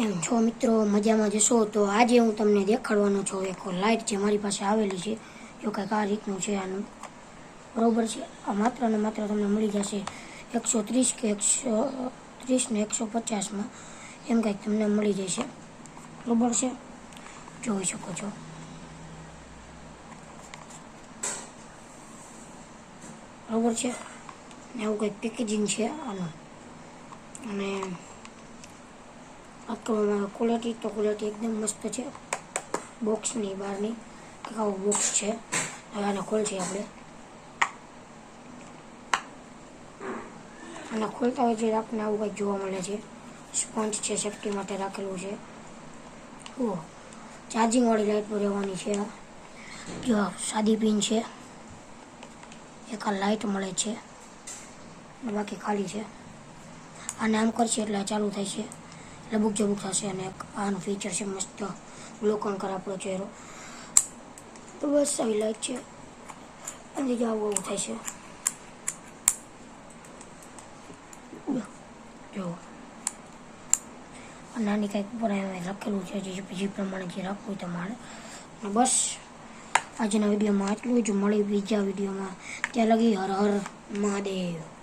કેમ છો મિત્રો, મજામાં જશો? તો આજે હું તમને દેખાડવાનો છું એક લાઇટ જે મારી પાસે આવેલી છે. જો કંઈક આ રીતનું છે આનું, બરોબર છે. આ માત્ર ને માત્ર તમને મળી જશે 130 કે 130 ને 150માં, એમ કંઈક તમને મળી જશે, બરોબર છે. જોઈ શકો છો. બરોબર છે. ને એવું કંઈક પેકેજિંગ છે આનું. અને ક્વોલિટી તો ક્વોલિટી એકદમ મસ્ત છે. બોક્સની બહારની આવું બોક્સ છે. હવે આને ખોલશે આપણે. આને ખોલતા હોય છે આપણને આવું કંઈક જોવા મળે છે. સ્પંજ છે, સેફટી માટે રાખેલું છે. ચાર્જિંગવાળી લાઇટ પર રહેવાની છે. જો સાદી પિન છે, એક આ લાઇટ મળે છે, બાકી ખાલી છે. આને આમ કરશે એટલે ચાલુ થાય છે, લબુક જબુક થશે. અને આનું ફીચર છે મસ્ત, ગ્લોકન કરે આપણો ચહેરો. બસ આવી લાઈટ છે, અને જ આવું થાય છે. જો નાની કંઈક ઉપર લખેલું છે, જે પ્રમાણે જે રાખવું હોય તમારે. અને બસ આજના વિડીયોમાં આટલું જ. મળી બીજા વિડીયોમાં. ત્યાં લગી હર હર મહાદેવ.